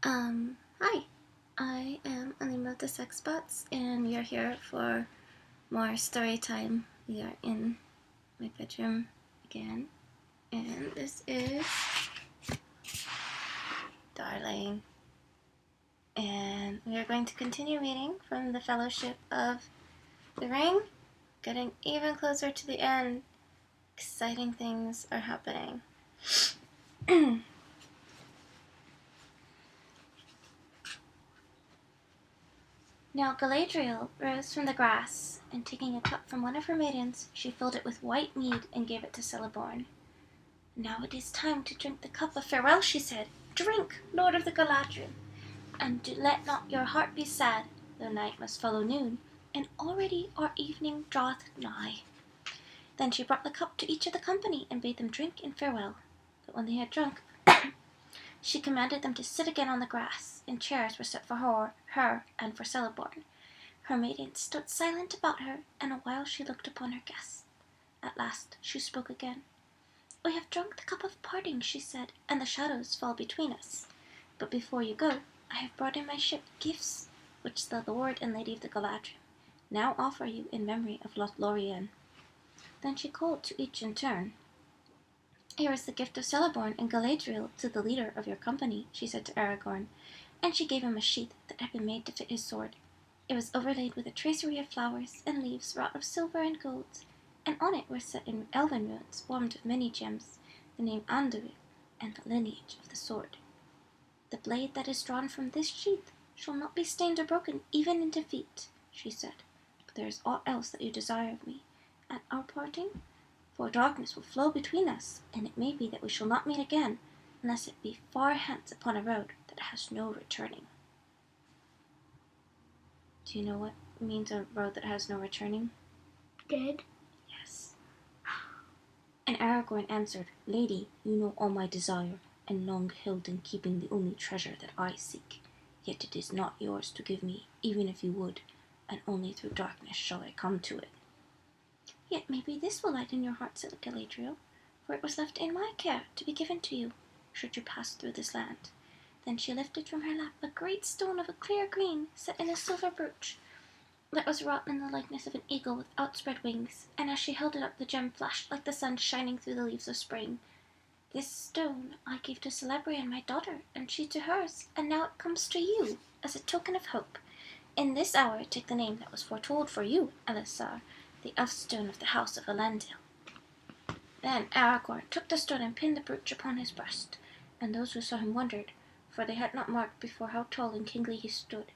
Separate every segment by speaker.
Speaker 1: Hi. I am Ilima of the Sex Bots, and we are here for more story time. We are in my bedroom again, and this is Darling. And we are going to continue reading from the Fellowship of the Ring, getting even closer to the end. Exciting things are happening. Now Galadriel rose from the grass, and taking a cup from one of her maidens, she filled it with white mead and gave it to Celeborn. "Now it is time to drink the cup of farewell," she said. "Drink, Lord of the Galadriel, and let not your heart be sad, though night must follow noon, and already our evening draweth nigh." Then she brought the cup to each of the company, and bade them drink in farewell. But when they had drunk, she commanded them to sit again on the grass, and chairs were set for her and for Celeborn. Her maidens stood silent about her, and a while she looked upon her guests. At last she spoke again. "We have drunk the cup of parting," she said, "and the shadows fall between us. But before you go, I have brought in my ship gifts, which the Lord and Lady of the Galadriel now offer you in memory of Lothlorien." Then she called to each in turn. "Here is the gift of Celeborn and Galadriel to the leader of your company," she said to Aragorn, and she gave him a sheath that had been made to fit his sword. It was overlaid with a tracery of flowers and leaves wrought of silver and gold, and on it were set in elven runes formed of many gems the name Anduil and the lineage of the sword. "The blade that is drawn from this sheath shall not be stained or broken even in defeat," she said. "But there is aught else that you desire of me at our parting? For darkness will flow between us, and it may be that we shall not meet again, unless it be far hence upon a road that has no returning." Do you know what means a road that has no returning?
Speaker 2: Dead?
Speaker 1: Yes. And Aragorn answered, "Lady, you know all my desire, and long held in keeping the only treasure that I seek. Yet it is not yours to give me, even if you would, and only through darkness shall I come to it." "Yet maybe this will lighten your heart," said Galadriel, "for it was left in my care to be given to you, should you pass through this land." Then she lifted from her lap a great stone of a clear green, set in a silver brooch, that was wrought in the likeness of an eagle with outspread wings, and as she held it up the gem flashed like the sun shining through the leaves of spring. "This stone I gave to Celebrian, my daughter, and she to hers, and now it comes to you as a token of hope. In this hour take the name that was foretold for you, Elisar, the elf-stone of the house of Elendil." Then Aragorn took the stone and pinned the brooch upon his breast, and those who saw him wondered, for they had not marked before how tall and kingly he stood,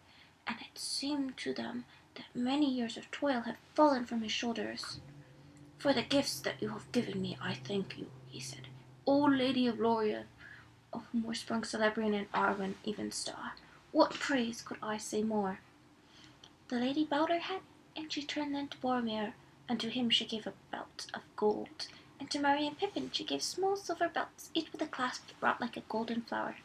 Speaker 1: and it seemed to them that many years of toil had fallen from his shoulders. "For the gifts that you have given me I thank you," he said, "O Lady of Lorien, of whom were sprung Celebrian and Arwen Evenstar. What praise could I say more?" The lady bowed her head, and she turned then to Boromir, and to him she gave a belt of gold, and to Merry and Pippin she gave small silver belts, each with a clasp wrought like a golden flower.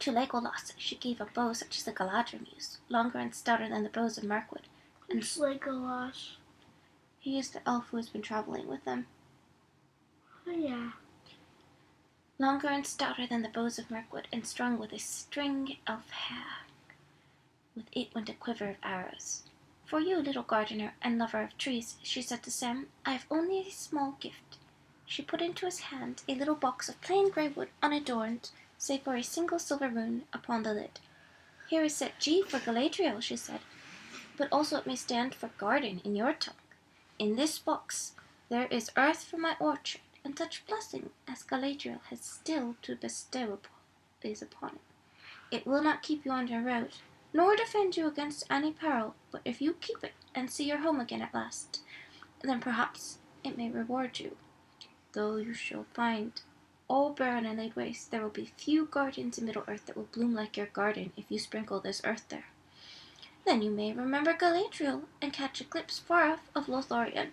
Speaker 1: To Legolas she gave a bow such as the Galadrim used, longer and stouter than the bows of Mirkwood.
Speaker 2: Who's Legolas?
Speaker 1: He is the elf who has been traveling with them.
Speaker 2: Oh, yeah.
Speaker 1: Longer and stouter than the bows of Mirkwood, and strung with a string of hair. With it went a quiver of arrows. "For you, little gardener and lover of trees," she said to Sam, "I have only a small gift." She put into his hand a little box of plain grey wood, unadorned, save for a single silver rune upon the lid. "Here is set G for Galadriel," she said, "but also it may stand for garden in your tongue. In this box there is earth for my orchard, and such blessing as Galadriel has still to bestow is upon it. It will not keep you on your road, nor defend you against any peril, but if you keep it and see your home again at last, then perhaps it may reward you. Though you shall find all barren and laid waste, there will be few gardens in Middle-earth that will bloom like your garden if you sprinkle this earth there. Then you may remember Galadriel, and catch a glimpse far off of Lothlorien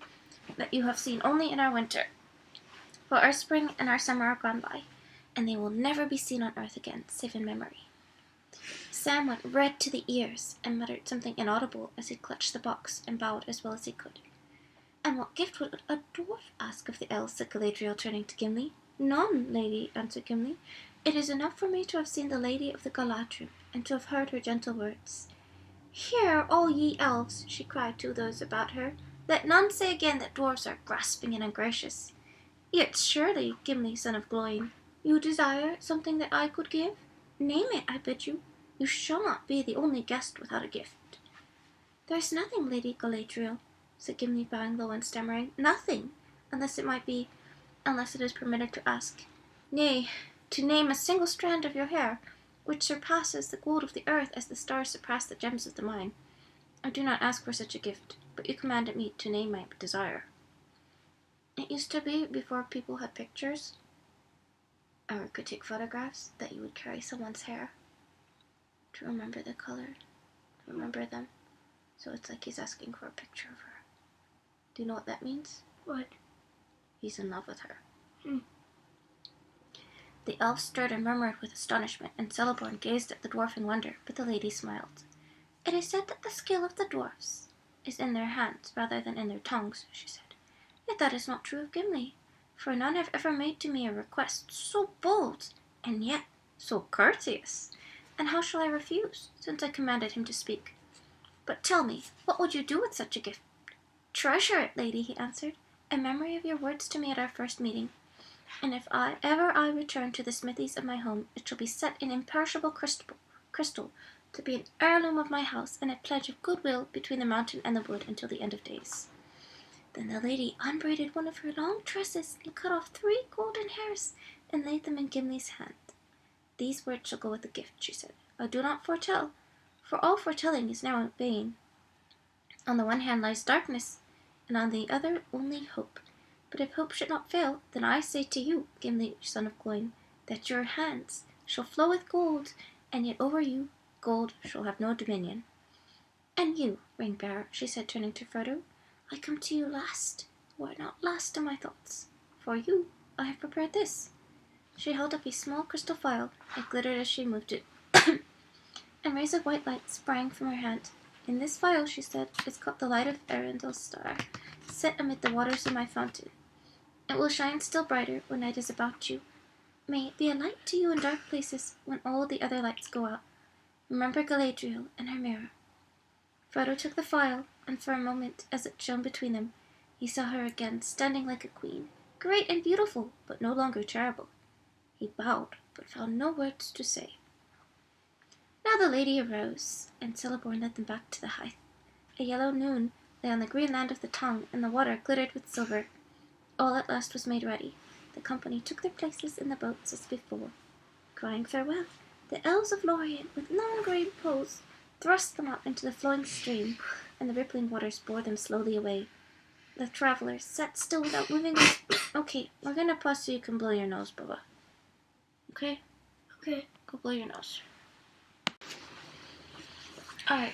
Speaker 1: that you have seen only in our winter. For our spring and our summer are gone by, and they will never be seen on earth again, save in memory." Sam went red to the ears, and muttered something inaudible as he clutched the box and bowed as well as he could. "And what gift would a dwarf ask of the elves?" said Galadriel, turning to Gimli. "None, lady," answered Gimli. It is enough for me to have seen the Lady of the Galadriel, and to have heard her gentle words. Hear, all ye elves, she cried to those about her. Let none say again that dwarfs are grasping and ungracious. Yet surely, Gimli, son of Gloin, you desire something that I could give? Name it, I bid you. You shall not be the only guest without a gift. There is nothing, Lady Galadriel, said Gimli, bowing low and stammering. Nothing, unless it is permitted to ask. Nay, to name a single strand of your hair, which surpasses the gold of the earth as the stars surpass the gems of the mine. I do not ask for such a gift, but you commanded me to name my desire. It used to be, before people had pictures, or could take photographs, that you would carry someone's hair to remember the color, to remember them. So it's like he's asking for a picture of her. Do you know what that means?
Speaker 2: What?
Speaker 1: He's in love with her.
Speaker 2: Hmm.
Speaker 1: The elves stirred and murmured with astonishment, and Celeborn gazed at the dwarf in wonder, but the lady smiled. It is said that the skill of the dwarfs is in their hands rather than in their tongues, she said. Yet that is not true of Gimli, for none have ever made to me a request so bold, and yet so courteous. And how shall I refuse, since I commanded him to speak? But tell me, what would you do with such a gift? Treasure it, lady, he answered, in memory of your words to me at our first meeting. And if ever I return to the smithies of my home, it shall be set in imperishable crystal, to be an heirloom of my house, and a pledge of goodwill between the mountain and the wood until the end of days. Then the lady unbraided one of her long tresses, and cut off 3 golden hairs, and laid them in Gimli's hand. These words shall go with the gift, she said. I do not foretell, for all foretelling is now in vain. On the one hand lies darkness, and on the other only hope. But if hope should not fail, then I say to you, Gimli, son of Gloin, that your hands shall flow with gold, and yet over you gold shall have no dominion. And you, ring-bearer, she said, turning to Frodo, I come to you last, who are not last in my thoughts. For you, I have prepared this. She held up a small crystal phial. It glittered as she moved it, and rays of white light sprang from her hand. In this phial, she said, is caught the light of Erendel's star, set amid the waters of my fountain. It will shine still brighter when night is about you. May it be a light to you in dark places when all the other lights go out. Remember Galadriel and her mirror. Frodo took the phial, and for a moment, as it shone between them, he saw her again, standing like a queen, great and beautiful, but no longer terrible. He bowed, but found no words to say. Now the lady arose, and Celeborn led them back to the height. A yellow noon lay on the green land of the Tongue, and the water glittered with silver. All at last was made ready. The company took their places in the boats as before. Crying farewell, the elves of Lorien, with long green poles, thrust them out into the flowing stream, and the rippling waters bore them slowly away. The travelers sat still without moving. Okay, we're gonna pause so you can blow your nose, Bubba. Okay?
Speaker 2: Okay.
Speaker 1: Go blow your nose. Alright,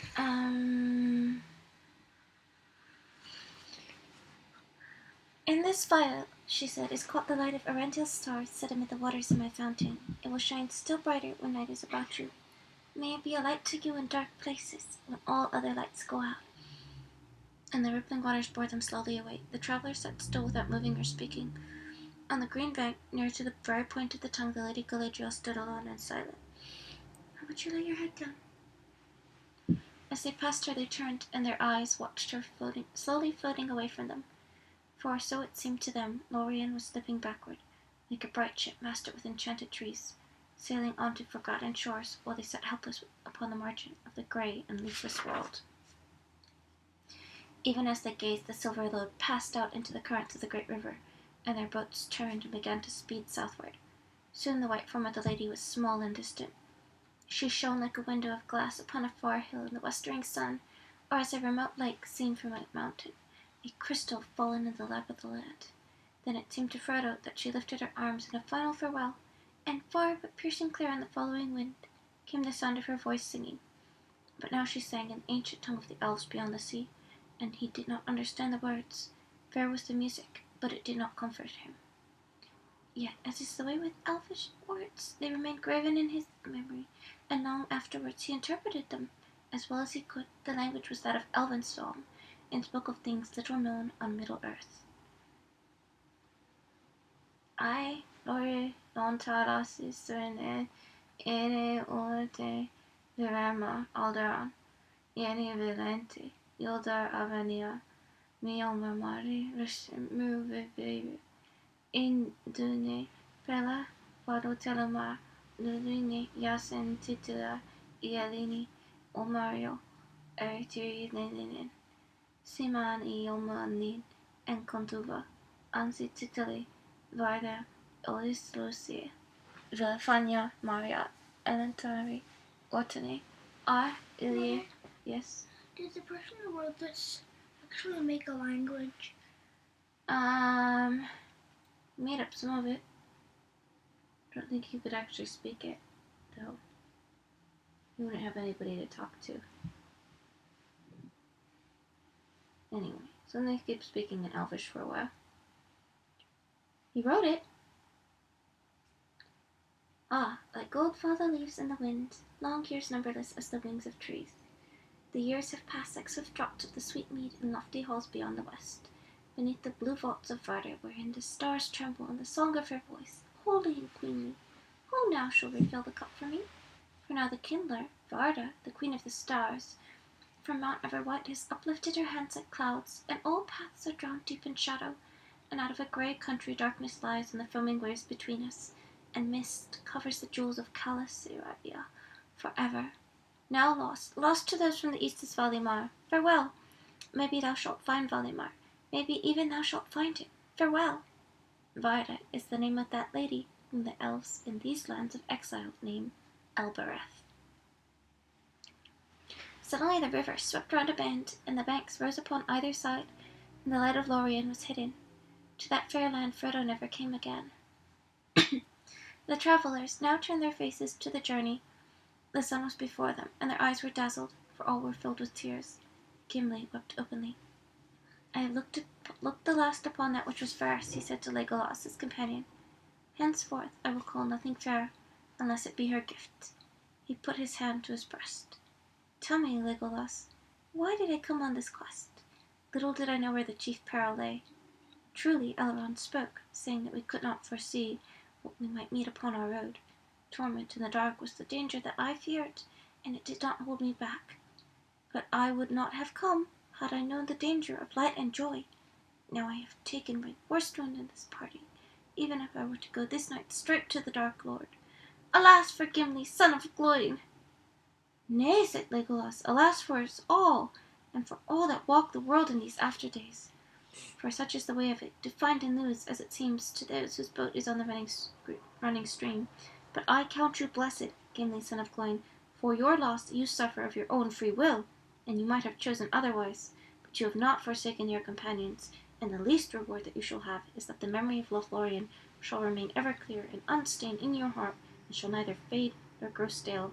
Speaker 1: In this phial, she said, is caught the light of Erendel's star set amid the waters of my fountain. It will shine still brighter when night is about you. May it be a light to you in dark places when all other lights go out. And the rippling waters bore them slowly away. The travelers sat still without moving or speaking. On the green bank, near to the very point of the Tongue, the Lady Galadriel stood alone and silent. How would you lay your head down? As they passed her, they turned, and their eyes watched her slowly floating away from them. For, so it seemed to them, Lorien was slipping backward, like a bright ship masted with enchanted trees, sailing on to forgotten shores, while they sat helpless upon the margin of the grey and leafless world. Even as they gazed, the silver load passed out into the currents of the great river, and their boats turned and began to speed southward. Soon the white form of the lady was small and distant. She shone like a window of glass upon a far hill in the westering sun, or as a remote lake seen from a mountain, a crystal fallen in the lap of the land. Then it seemed to Frodo that she lifted her arms in a final farewell, and far but piercing clear on the following wind came the sound of her voice singing. But now she sang in the ancient tongue of the elves beyond the sea, and he did not understand the words. Fair was the music, but it did not comfort him. Yet, as is the way with elvish words, they remained graven in his memory, and long afterwards he interpreted them as well as he could. The language was that of elven song, and spoke of things little known on Middle-earth. I Lore Lontaras Iserne Ere Orte Verema Alderan Yeni Valente Yildar Avania Mio Mamari Move Baby In Dune Bella Vado Telemar Lulini Yasen Titula Ialini Omario Eritiri Leninin Siman Iomanin and Contuba Ansi Tituli Varda Olis Lucia Villafania Maria Elentari Ortone Ilie. Yes.
Speaker 2: Did the person who wrote this actually make a language?
Speaker 1: Made up some of it. Don't think you could actually speak it, though. You wouldn't have anybody to talk to. Anyway, so they keep speaking in Elvish for a while. He wrote it. Like gold fall the leaves in the wind, long years numberless as the wings of trees. The years have passed like swift drops of the sweet mead in lofty halls beyond the west, beneath the blue vaults of Varda, wherein the stars tremble in the song of her voice, holy and queenly. Who now shall refill the cup for me? For now the kindler, Varda, the queen of the stars, from Mount Everwhite has uplifted her hands like clouds, and all paths are drawn deep in shadow, and out of a grey country darkness lies on the foaming waves between us, and mist covers the jewels of Calasiraya for ever. Now lost to those from the east is Valimar. Farewell. Maybe thou shalt find Valimar. Maybe even thou shalt find him. Farewell. Varda is the name of that lady whom the elves in these lands of exile name Elbereth. Suddenly the river swept round a bend, and the banks rose upon either side, and the light of Lorien was hidden. To that fair land Frodo never came again. The travellers now turned their faces to the journey. The sun was before them, and their eyes were dazzled, for all were filled with tears. Gimli wept openly. I have looked the last upon that which was fairest, he said to Legolas, his companion. Henceforth I will call nothing fair, unless it be her gift. He put his hand to his breast. Tell me, Legolas, why did I come on this quest? Little did I know where the chief peril lay. Truly Elrond spoke, saying that we could not foresee what we might meet upon our road. Torment in the dark was the danger that I feared, and it did not hold me back. But I would not have come, had I known the danger of light and joy. Now I have taken my worst one in this party, even if I were to go this night straight to the Dark Lord. Alas for Gimli, son of Gloin! Nay, said Legolas, alas for us all, and for all that walk the world in these after days. For such is the way of it, to find and lose, as it seems to those whose boat is on the running stream. But I count you blessed, Gimli, son of Gloin, for your loss you suffer of your own free will, and you might have chosen otherwise, but you have not forsaken your companions, and the least reward that you shall have is that the memory of Lothlorien shall remain ever clear and unstained in your heart, and shall neither fade nor grow stale.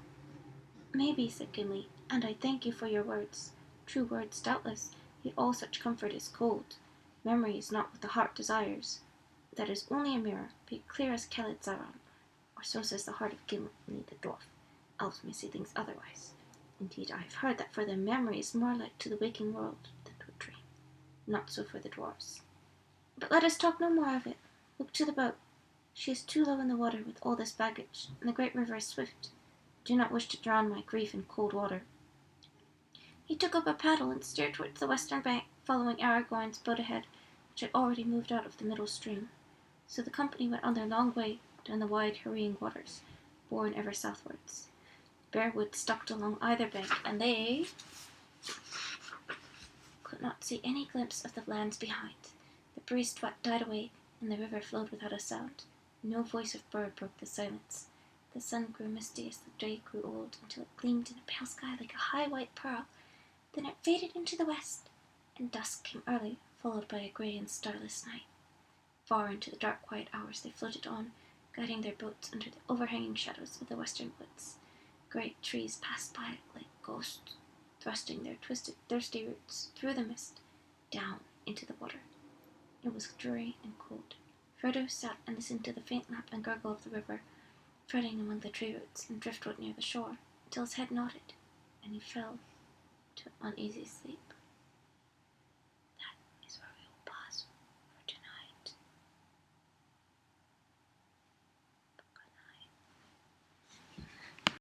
Speaker 1: Maybe, said Gimli, and I thank you for your words. True words, doubtless, yet all such comfort is cold. Memory is not what the heart desires. That is only a mirror, be it clear as Keled Zaran, or so says the heart of Gimli the dwarf. Elves may see things otherwise. Indeed, I have heard that for them memory is more like to the waking world than to a dream. Not so for the dwarves. But let us talk no more of it. Look to the boat. She is too low in the water with all this baggage, and the great river is swift. I do not wish to drown my grief in cold water. He took up a paddle and steered towards the western bank, following Aragorn's boat ahead, which had already moved out of the middle stream. So the company went on their long way down the wide, hurrying waters, borne ever southwards. Bare wood stalked along either bank, and they could not see any glimpse of the lands behind. The breeze died away, and the river flowed without a sound. No voice of bird broke the silence. The sun grew misty as the day grew old, until it gleamed in a pale sky like a high white pearl. Then it faded into the west, and dusk came early, followed by a grey and starless night. Far into the dark, quiet hours they floated on, guiding their boats under the overhanging shadows of the western woods. Great trees passed by like ghosts, thrusting their twisted, thirsty roots through the mist, down into the water. It was dreary and cold. Frodo sat and listened to the faint lap and gurgle of the river, fretting among the tree roots and driftwood near the shore, until his head nodded, and he fell to an uneasy sleep.